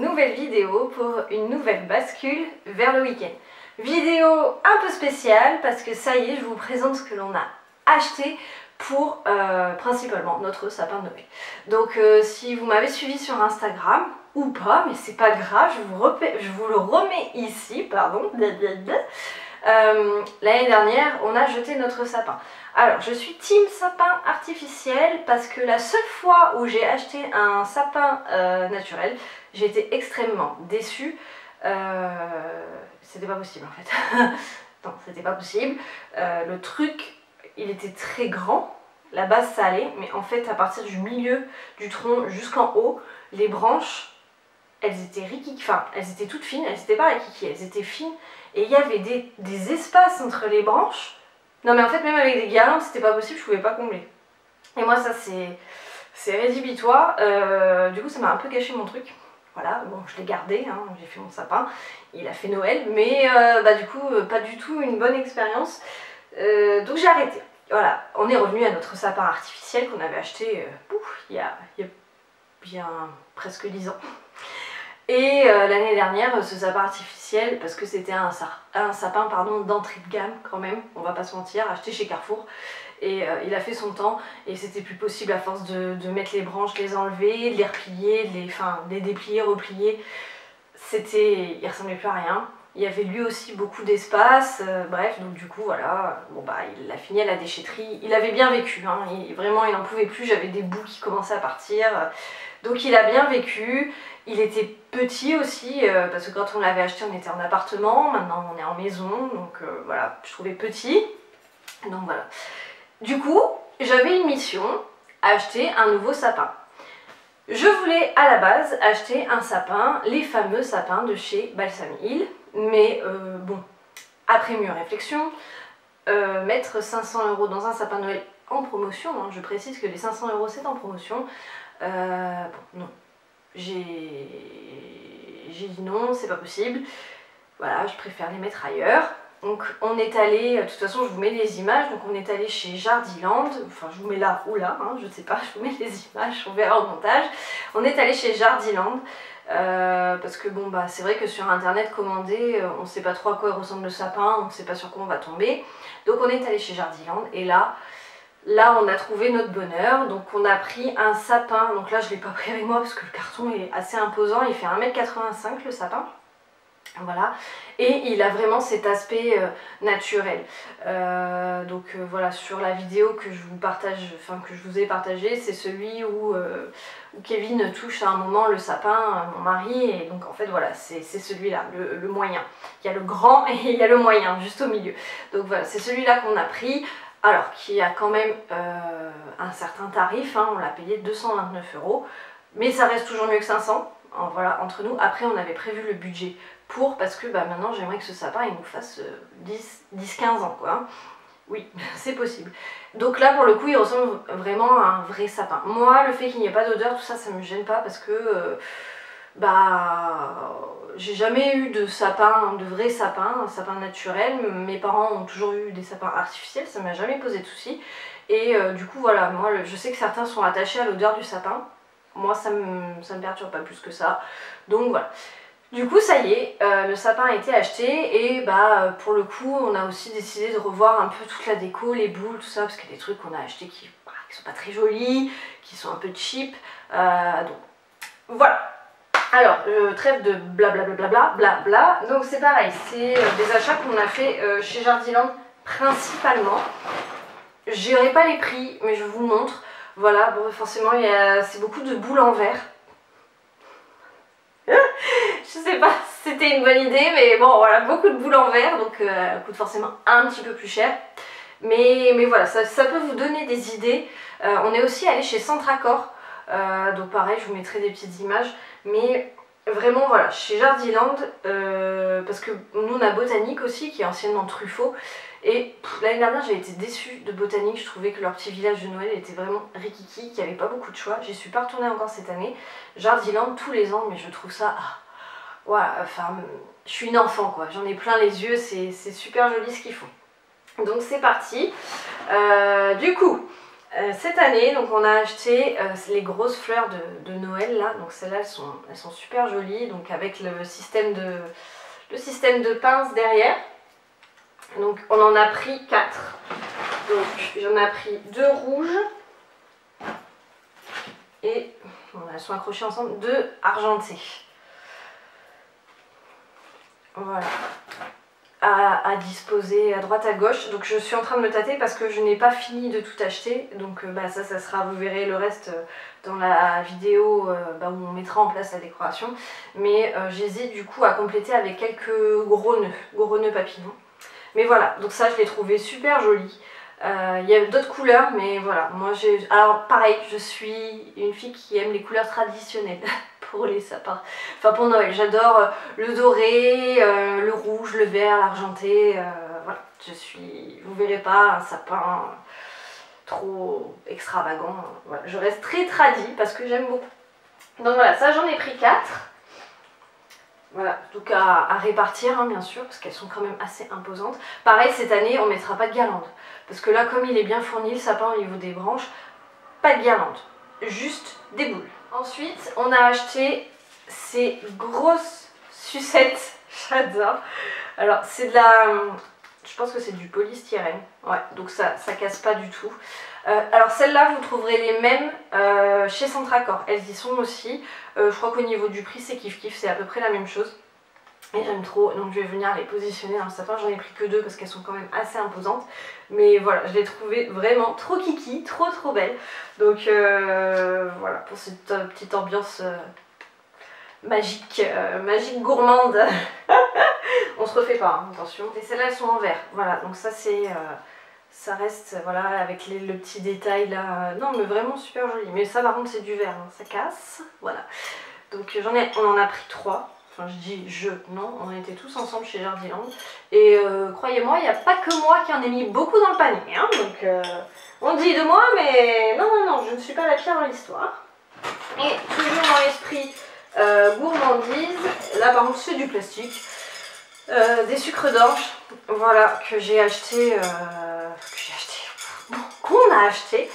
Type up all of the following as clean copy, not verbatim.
nouvelle vidéo pour une nouvelle bascule vers le week-end. Vidéo un peu spéciale parce que ça y est, je vous présente ce que l'on a acheté pour principalement notre sapin de Noël. Donc si vous m'avez suivi sur Instagram ou pas, mais c'est pas grave, je vous le remets ici, pardon. L'année dernière, on a jeté notre sapin. Alors, je suis team sapin artificiel parce que la seule fois où j'ai acheté un sapin naturel, j'ai été extrêmement déçue. C'était pas possible en fait. Non, c'était pas possible. Le truc, il était très grand. La base, ça allait, mais en fait, à partir du milieu du tronc jusqu'en haut, les branches, elles étaient riquiques, enfin, elles étaient toutes fines, elles n'étaient pas riquiques, elles étaient fines. Et il y avait des espaces entre les branches. Non mais en fait même avec des guirlandes c'était pas possible, je pouvais pas combler. Et moi ça c'est rédhibitoire, du coup ça m'a un peu gâché mon truc. Voilà, bon je l'ai gardé, hein, j'ai fait mon sapin, il a fait Noël, mais du coup pas du tout une bonne expérience. Donc j'ai arrêté. Voilà, on est revenu à notre sapin artificiel qu'on avait acheté il y a bien presque 10 ans. Et l'année dernière, ce sapin artificiel, parce que c'était un sapin d'entrée de gamme quand même, on va pas se mentir, acheté chez Carrefour. Et il a fait son temps et c'était plus possible à force de mettre les branches, les enlever, de les replier, de les déplier, replier. Il ressemblait plus à rien. Il y avait lui aussi beaucoup d'espace, bref, donc du coup voilà, bon bah il l'a fini à la déchetterie. Il avait bien vécu, hein, vraiment il n'en pouvait plus, j'avais des bouts qui commençaient à partir. Donc il a bien vécu, il était petit aussi, parce que quand on l'avait acheté on était en appartement, maintenant on est en maison, donc voilà, je trouvais petit. Donc voilà. Du coup, j'avais une mission, acheter un nouveau sapin. Je voulais à la base acheter un sapin, les fameux sapins de chez Balsam Hill, mais bon, après mûre réflexion, mettre 500 € dans un sapin de Noël en promotion, hein, je précise que les 500 € c'est en promotion, bon, non, j'ai dit non, c'est pas possible, voilà, je préfère les mettre ailleurs. Donc on est allé, de toute façon je vous mets les images, donc on est allé chez Jardiland, enfin je vous mets là ou là, hein, je sais pas, je vous mets les images, on verra au montage. On est allé chez Jardiland, parce que bon bah c'est vrai que sur internet commander, on sait pas trop à quoi ressemble le sapin, on sait pas sur quoi on va tomber. Donc on est allé chez Jardiland et là on a trouvé notre bonheur, donc on a pris un sapin, donc là je l'ai pas pris avec moi parce que le carton est assez imposant, il fait 1,85 m le sapin. Voilà, et il a vraiment cet aspect naturel. Voilà, sur la vidéo que je vous partage, enfin que je vous ai partagée, c'est celui où Kevin touche à un moment le sapin, mon mari, et donc en fait voilà, c'est celui-là, le moyen. Il y a le grand et il y a le moyen, juste au milieu. Donc voilà, c'est celui-là qu'on a pris, alors qui a quand même un certain tarif, hein, on l'a payé 229 €, mais ça reste toujours mieux que 500. Voilà, entre nous. Après on avait prévu le budget parce que maintenant j'aimerais que ce sapin il nous fasse 10-15 ans quoi. Oui, c'est possible. Donc là pour le coup il ressemble vraiment à un vrai sapin. Moi le fait qu'il n'y ait pas d'odeur, tout ça, ça me gêne pas parce que j'ai jamais eu de sapin, de vrai sapin, un sapin naturel. Mes parents ont toujours eu des sapins artificiels, ça m'a jamais posé de soucis. Et du coup voilà, moi je sais que certains sont attachés à l'odeur du sapin. Moi ça me perturbe pas plus que ça. Donc voilà. Du coup ça y est, le sapin a été acheté et pour le coup on a aussi décidé de revoir un peu toute la déco, les boules, tout ça, parce qu'il y a des trucs qu'on a achetés qui sont pas très jolis, qui sont un peu cheap, donc voilà. Alors, trêve de blabla, donc c'est pareil, c'est des achats qu'on a fait chez Jardiland principalement. Je dirai pas les prix, mais je vous montre. Voilà, bon forcément c'est beaucoup de boules en verre. Je sais pas si c'était une bonne idée, mais bon voilà, beaucoup de boules en verre, donc elle coûte forcément un petit peu plus cher. Mais voilà, ça peut vous donner des idées. On est aussi allé chez Centracor, donc pareil, je vous mettrai des petites images. Mais vraiment voilà, chez Jardiland, parce que nous on a Botanique aussi, qui est anciennement Truffaut. Et l'année dernière j'ai été déçue de Botanique, je trouvais que leur petit village de Noël était vraiment rikiki, qu'il n'y avait pas beaucoup de choix. J'y suis pas retournée encore cette année. Jardiland tous les ans, mais je trouve ça... voilà, enfin, je suis une enfant quoi, j'en ai plein les yeux, c'est super joli ce qu'ils font. Donc c'est parti. Du coup, Cette année, donc on a acheté les grosses fleurs de Noël là, donc celles-là elles sont super jolies, donc avec le système de pince derrière. Donc on en a pris 4. Donc j'en ai pris 2 rouges et bon, elles sont accrochées ensemble, 2 argentés. Voilà. À disposer à droite à gauche, donc je suis en train de me tâter parce que je n'ai pas fini de tout acheter, donc ça sera, vous verrez le reste dans la vidéo où on mettra en place la décoration, mais j'hésite du coup à compléter avec quelques gros nœuds papillons, mais voilà, donc ça je l'ai trouvé super joli. Il y a d'autres couleurs, mais voilà, moi j'ai... Alors pareil, je suis une fille qui aime les couleurs traditionnelles pour les sapins, enfin pour Noël, j'adore le doré, le rouge, le vert, l'argenté, voilà, vous verrez pas un sapin trop extravagant, voilà. Je reste très tradi parce que j'aime beaucoup. Donc voilà, ça j'en ai pris 4. Voilà, donc à répartir hein, bien sûr, parce qu'elles sont quand même assez imposantes. Pareil, cette année, on ne mettra pas de guirlande. Parce que là, comme il est bien fourni, le sapin au niveau des branches, pas de guirlande. Juste des boules. Ensuite, on a acheté ces grosses sucettes. J'adore. Alors, c'est de la... Je pense que c'est du polystyrène. Ouais, donc ça casse pas du tout. Alors celles-là, vous trouverez les mêmes chez Centracor. Elles y sont aussi. Je crois qu'au niveau du prix, c'est kiff-kiff. C'est à peu près la même chose. Et j'aime trop. Donc je vais venir les positionner dans le sapin. J'en ai pris que 2 parce qu'elles sont quand même assez imposantes. Mais voilà, je les trouvais vraiment trop kiki, trop belles. Donc voilà, pour cette petite ambiance magique gourmande. On se refait pas, hein, attention. Et celles-là, elles sont en vert. Voilà, donc ça c'est... ça reste, voilà, avec le petit détail là. Non, mais vraiment super joli. Mais ça, par contre, c'est du vert, hein, ça casse. Voilà. Donc on en a pris 3. Enfin, je dis non, on était tous ensemble chez Jardiland. Et croyez-moi, il n'y a pas que moi qui en ai mis beaucoup dans le panier. Hein, donc on dit de moi, mais non, je ne suis pas la pire dans l'histoire. Et toujours dans l'esprit gourmandise, là par contre c'est du plastique. Des sucres d'orge, voilà, que j'ai acheté, qu'on a acheté.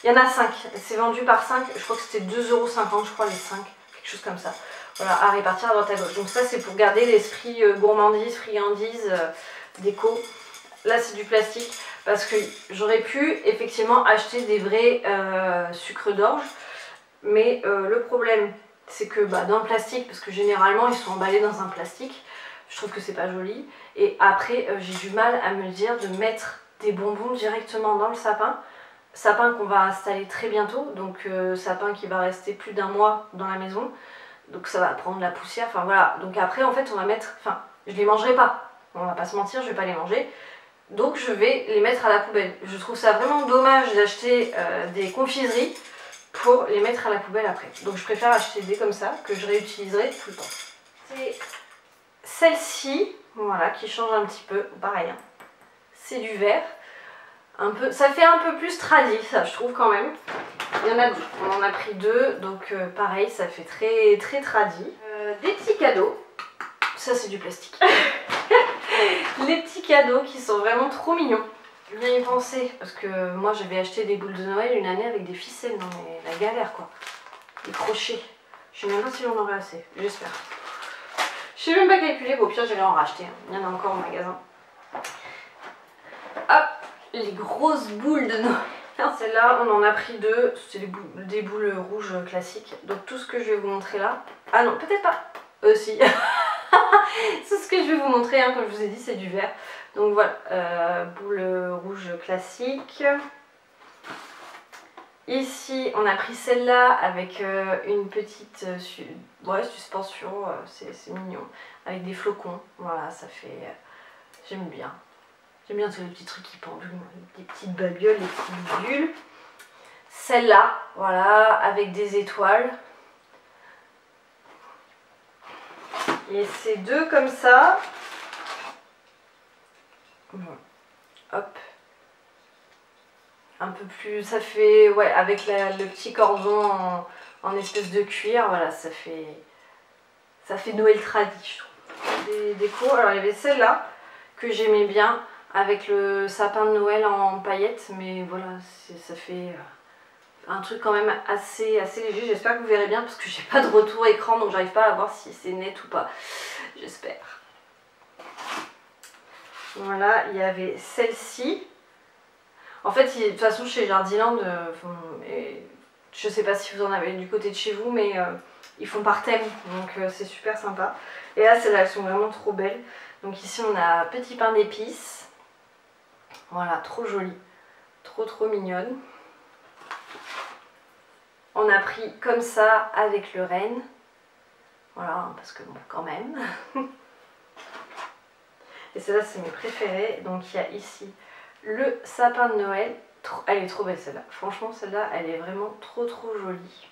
Il y en a 5, c'est vendu par 5, je crois que c'était 2,50 €, je crois, les 5, quelque chose comme ça. Voilà, à répartir à droite à gauche. Donc ça c'est pour garder l'esprit gourmandise, friandise, déco. Là c'est du plastique parce que j'aurais pu effectivement acheter des vrais sucres d'orge. Mais le problème c'est que dans le plastique, parce que généralement ils sont emballés dans un plastique, je trouve que c'est pas joli. Et après j'ai du mal à me dire de mettre des bonbons directement dans le sapin. Sapin qu'on va installer très bientôt, donc sapin qui va rester plus d'1 mois dans la maison. Donc ça va prendre la poussière, enfin voilà. Donc après en fait on va mettre, enfin je les mangerai pas, on va pas se mentir, je vais pas les manger. Donc je vais les mettre à la poubelle. Je trouve ça vraiment dommage d'acheter des confiseries pour les mettre à la poubelle après. Donc je préfère acheter des comme ça, que je réutiliserai tout le temps. C'est celle-ci, voilà, qui change un petit peu, pareil, hein. C'est du vert. Un peu, ça fait un peu plus tradi, ça je trouve quand même. Il y en a 2, on en a pris 2, donc pareil, ça fait très tradi. Des petits cadeaux, ça c'est du plastique. Les petits cadeaux qui sont vraiment trop mignons. Je viens y penser, parce que moi j'avais acheté des boules de Noël une année avec des ficelles, non mais la galère quoi. Des crochets. Je sais même pas si j'en aurai assez, j'espère. Je sais même pas calculer, au pire j'irai en racheter, hein. Il y en a encore au magasin. Hop, les grosses boules de Noël. Celle-là, on en a pris 2, c'est des boules rouges classiques. Donc tout ce que je vais vous montrer là... Ah non, peut-être pas. Si. C'est ce que je vais vous montrer, hein, comme je vous ai dit, c'est du vert. Donc voilà, boules rouges classiques. Ici, on a pris celle-là avec une petite suspension, c'est mignon. Avec des flocons, voilà, ça fait... J'aime bien. J'aime bien tous les petits trucs qui pendulent, des petites babioles, des petites bulles. Celle-là, voilà, avec des étoiles. Et ces 2 comme ça. Hop. Un peu plus, ça fait, ouais, avec le petit cordon en espèce de cuir, voilà, ça fait Noël tradi, je trouve. Des décos, alors il y avait celle-là que j'aimais bien, avec le sapin de Noël en paillettes, mais voilà, ça fait un truc quand même assez léger. J'espère que vous verrez bien parce que j'ai pas de retour écran, donc j'arrive pas à voir si c'est net ou pas. J'espère. Voilà, il y avait celle-ci. En fait, de toute façon, chez Jardiland, je sais pas si vous en avez du côté de chez vous, mais ils font par thème, donc c'est super sympa. Et là, celles-là, elles sont vraiment trop belles. Donc ici, on a petit pain d'épices. Voilà, trop jolie, trop mignonne. On a pris comme ça avec le renne. Voilà, parce que bon, quand même. Et celle-là, c'est mes préférées. Donc il y a ici le sapin de Noël. Elle est trop belle celle-là. Franchement, celle-là, elle est vraiment trop jolie.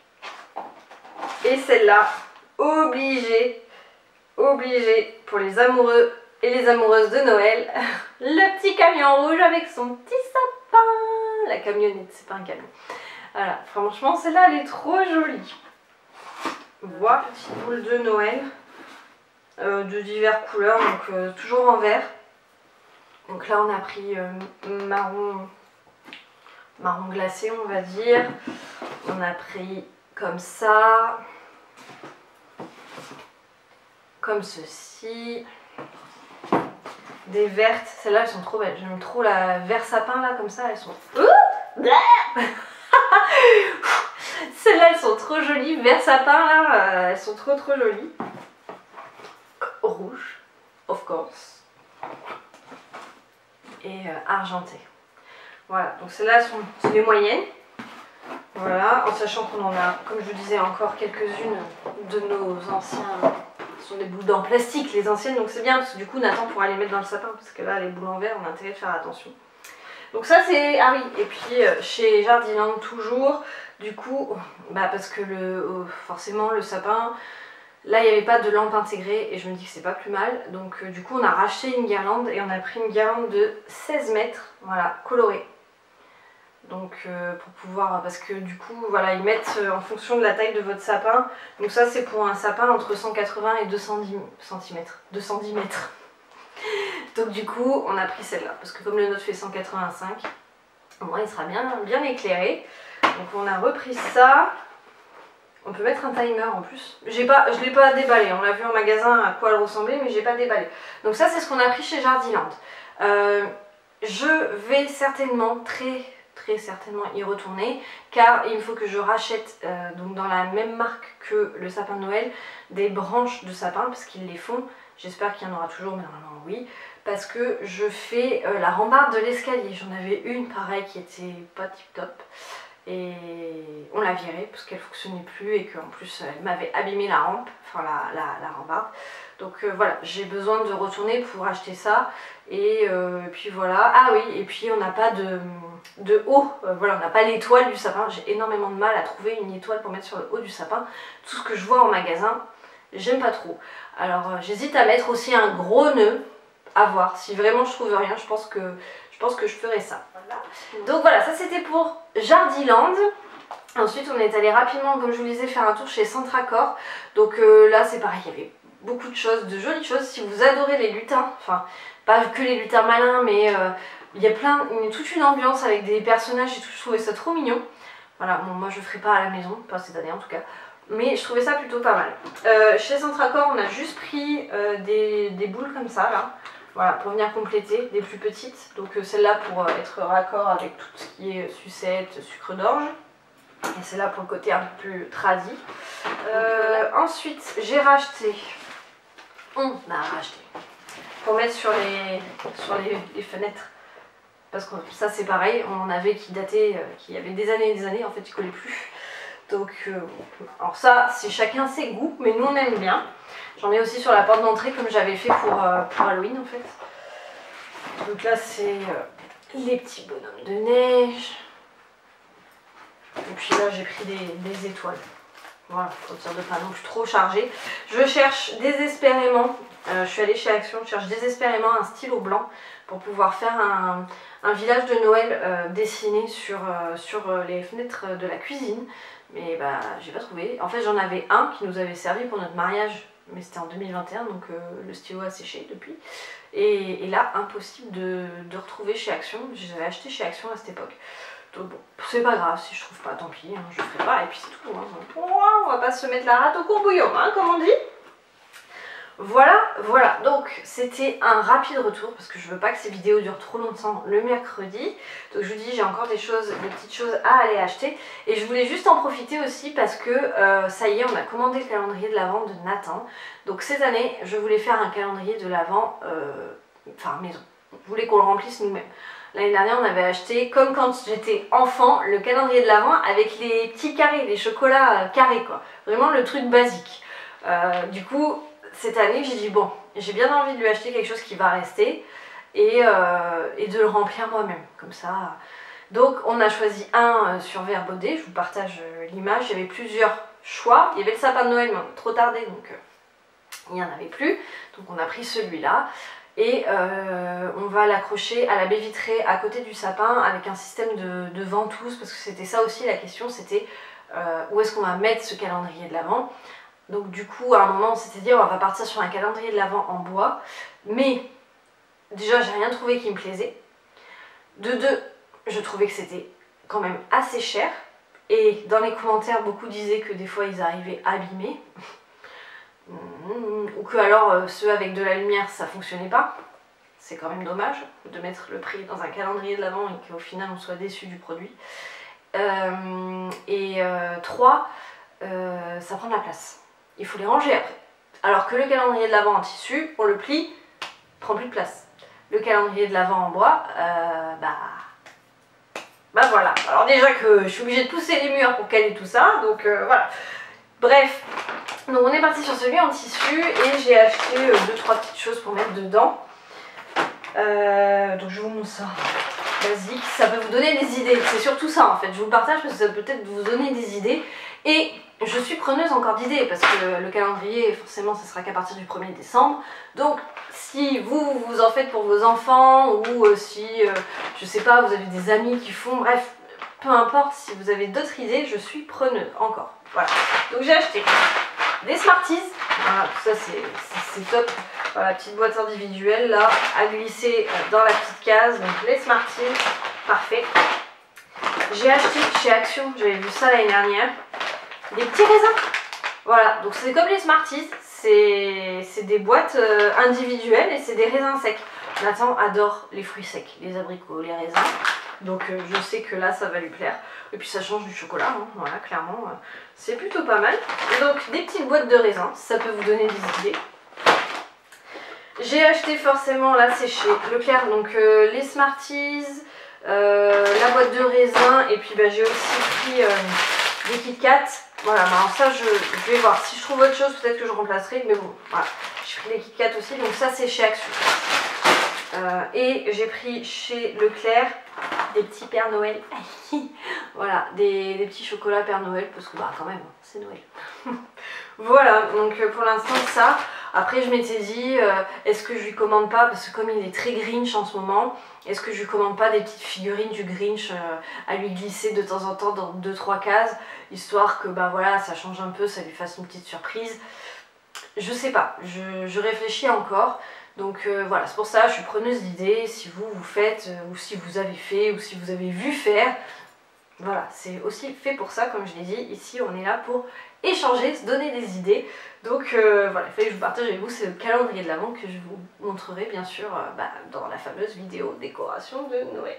Et celle-là, obligée pour les amoureux et les amoureuses de Noël, le petit camion rouge avec son petit sapin. La camionnette, c'est pas un camion. Voilà, franchement, celle-là, elle est trop jolie. Voilà, petite boule de Noël, de diverses couleurs, donc toujours en vert. Donc là, on a pris marron glacé, on va dire. On a pris comme ça, comme ceci. Des vertes, celles-là elles sont trop belles, j'aime trop la vert sapin là comme ça, elles sont... Celles-là elles sont trop jolies, vert sapin là, elles sont trop jolies. Rouge, of course. Et argenté. Voilà, donc celles-là sont les moyennes. Voilà, en sachant qu'on en a, comme je vous disais, encore quelques-unes de nos anciens... Ce sont des boules en plastique, les anciennes, donc c'est bien parce que du coup Nathan pourra les mettre dans le sapin parce que là les boules en verre on a intérêt de faire attention. Donc ça c'est... Ah oui, et puis chez Jardiland toujours, du coup, parce que forcément le sapin, là il n'y avait pas de lampe intégrée et je me dis que c'est pas plus mal. Donc du coup on a racheté une guirlande et on a pris une guirlande de 16 mètres, voilà, colorée. Donc pour pouvoir, parce que du coup voilà, ils mettent en fonction de la taille de votre sapin. Donc ça c'est pour un sapin entre 180 et 210 cm, 210 mètres. Donc du coup on a pris celle-là parce que comme le nôtre fait 185, au moins il sera bien éclairé. Donc on a repris ça. On peut mettre un timer en plus. Je l'ai pas déballé, on l'a vu en magasin à quoi elle ressemblait, mais j'ai pas déballé. Donc ça c'est ce qu'on a pris chez Jardiland. Je vais certainement très certainement y retourner car il faut que je rachète donc dans la même marque que le sapin de Noël des branches de sapin parce qu'ils les font, j'espère qu'il y en aura toujours mais normalement oui, parce que je fais la rambarde de l'escalier. J'en avais une pareille qui était pas tip top et on l'a virée parce qu'elle fonctionnait plus et qu'en plus elle m'avait abîmé la rampe, enfin la rambarde. Donc voilà, j'ai besoin de retourner pour acheter ça. Et puis voilà, ah oui, et puis on n'a pas de haut, voilà, on n'a pas l'étoile du sapin. J'ai énormément de mal à trouver une étoile pour mettre sur le haut du sapin. Tout ce que je vois en magasin, j'aime pas trop. Alors j'hésite à mettre aussi un gros nœud, à voir. Si vraiment je trouve rien, je pense que je ferai ça. Voilà. Donc voilà, ça c'était pour Jardiland. Ensuite on est allé rapidement, comme je vous le disais, faire un tour chez Centracor. Donc là c'est pareil, il y avait beaucoup de choses, de jolies choses. Si vous adorez les lutins, enfin pas que les lutins malins, mais il y a toute une ambiance avec des personnages et tout, je trouvais ça trop mignon. Voilà, bon moi je ferai pas à la maison, pas cette année en tout cas, mais je trouvais ça plutôt pas mal. Chez Centracor on a juste pris des boules comme ça là, voilà, pour venir compléter, des plus petites, donc celle-là pour être raccord avec tout ce qui est sucette, sucre d'orge. Et c'est là pour le côté un peu plus tradi. Ensuite, j'ai racheté. On a racheté. Pour mettre sur les fenêtres. Parce que ça c'est pareil, on en avait qui dataient, qui avait des années et des années, en fait ils collaient plus. Donc, alors ça c'est chacun ses goûts, mais nous on aime bien. J'en mets aussi sur la porte d'entrée comme j'avais fait pour Halloween en fait. Donc là c'est les petits bonhommes de neige. Et puis là j'ai pris des étoiles. Voilà, pour dire de pas non plus trop chargé. Je cherche désespérément, je suis allée chez Action, je cherche désespérément un stylo blanc pour pouvoir faire un village de Noël dessiné sur les fenêtres de la cuisine. Mais bah j'ai pas trouvé. En fait j'en avais un qui nous avait servi pour notre mariage, mais c'était en 2021 donc le stylo a séché depuis. Et là, impossible de retrouver chez Action. Je les avais achetés chez Action à cette époque. Donc bon, c'est pas grave, si je trouve pas, tant pis, hein, je ferai pas, et puis c'est tout. Hein. On va pas se mettre la rate au courbouillon, hein, comme on dit. Voilà, voilà, donc c'était un rapide retour, parce que je veux pas que ces vidéos durent trop longtemps le mercredi. Donc je vous dis, j'ai encore des petites choses à aller acheter. Et je voulais juste en profiter aussi, parce que ça y est, on a commandé le calendrier de l'Avent de Nathan. Donc cette année, je voulais faire un calendrier de l'Avent, enfin maison. Je voulais qu'on le remplisse nous-mêmes. L'année dernière, on avait acheté, comme quand j'étais enfant, le calendrier de l'Avent avec les petits carrés, les chocolats carrés, quoi. Vraiment le truc basique. Du coup, cette année, j'ai dit, bon, j'ai bien envie de lui acheter quelque chose qui va rester et de le remplir moi-même, comme ça. Donc, on a choisi un sur Verbaudet, je vous partage l'image. Il y avait plusieurs choix. Il y avait le sapin de Noël, mais on a trop tardé, donc il n'y en avait plus. Donc, on a pris celui-là. Et on va l'accrocher à la baie vitrée à côté du sapin avec un système de ventouses, parce que c'était ça aussi la question, c'était où est-ce qu'on va mettre ce calendrier de l'Avent. Donc du coup à un moment on s'était dit on va partir sur un calendrier de l'Avent en bois, mais déjà j'ai rien trouvé qui me plaisait. De deux, je trouvais que c'était quand même assez cher, et dans les commentaires beaucoup disaient que des fois ils arrivaient abîmés. Ou que alors ceux avec de la lumière ça fonctionnait pas. C'est quand même dommage de mettre le prix dans un calendrier de l'Avent et qu'au final on soit déçu du produit. Trois, ça prend de la place. Il faut les ranger après. Alors que le calendrier de l'Avent en tissu, on le plie, prend plus de place. Le calendrier de l'Avent en bois, bah voilà. Alors déjà que je suis obligée de pousser les murs pour caler tout ça, donc voilà. Bref, donc on est parti sur celui en tissu et j'ai acheté 2-3 petites choses pour mettre dedans. Donc je vous montre ça. Basique, ça peut vous donner des idées. C'est surtout ça en fait, je vous le partage parce que ça peut peut-être vous donner des idées. Et je suis preneuse encore d'idées parce que le calendrier, forcément, ça sera qu'à partir du 1er décembre. Donc si vous en faites pour vos enfants ou si, je sais pas, vous avez des amis qui font, bref, peu importe, si vous avez d'autres idées, je suis preneuse encore. Voilà, donc j'ai acheté des Smarties, voilà, tout ça c'est top. Voilà, petite boîte individuelle là, à glisser dans la petite case, donc les Smarties, parfait. J'ai acheté chez Action, j'avais vu ça l'année dernière, des petits raisins. Voilà, donc c'est comme les Smarties, c'est des boîtes individuelles et c'est des raisins secs. Nathan adore les fruits secs, les abricots, les raisins. Donc je sais que là ça va lui plaire. Et puis ça change du chocolat, hein, voilà, clairement, c'est plutôt pas mal. Donc des petites boîtes de raisins, ça peut vous donner des idées. J'ai acheté forcément là c'est chez Leclerc, donc les Smarties, la boîte de raisins, et puis bah, j'ai aussi pris des Kit Kat. Voilà, alors ça je vais voir, si je trouve autre chose peut-être que je remplacerai, mais bon, voilà. J'ai pris des Kit Kat aussi, donc ça c'est chez Action. Et j'ai pris chez Leclerc des petits Père Noël. Voilà, des petits chocolats Père Noël, parce que bah quand même, c'est Noël. Voilà, donc pour l'instant ça. Après je m'étais dit, est-ce que je lui commande pas, parce que comme il est très Grinch en ce moment, est-ce que je lui commande pas des petites figurines du Grinch à lui glisser de temps en temps dans 2-3 cases, histoire que bah voilà, ça change un peu, ça lui fasse une petite surprise. Je sais pas, je réfléchis encore. Donc voilà, c'est pour ça, je suis preneuse d'idées, si vous faites, ou si vous avez fait, ou si vous avez vu faire. Voilà, c'est aussi fait pour ça, comme je l'ai dit, ici on est là pour échanger, se donner des idées. Donc voilà, il fallait que je vous partage avec vous ce calendrier de l'Avent que je vous montrerai bien sûr dans la fameuse vidéo décoration de Noël.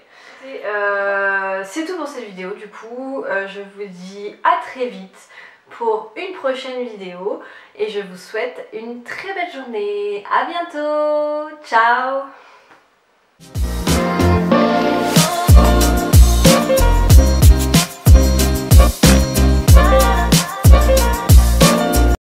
C'est tout pour cette vidéo, du coup, je vous dis à très vite pour une prochaine vidéo et je vous souhaite une très belle journée. À bientôt, ciao.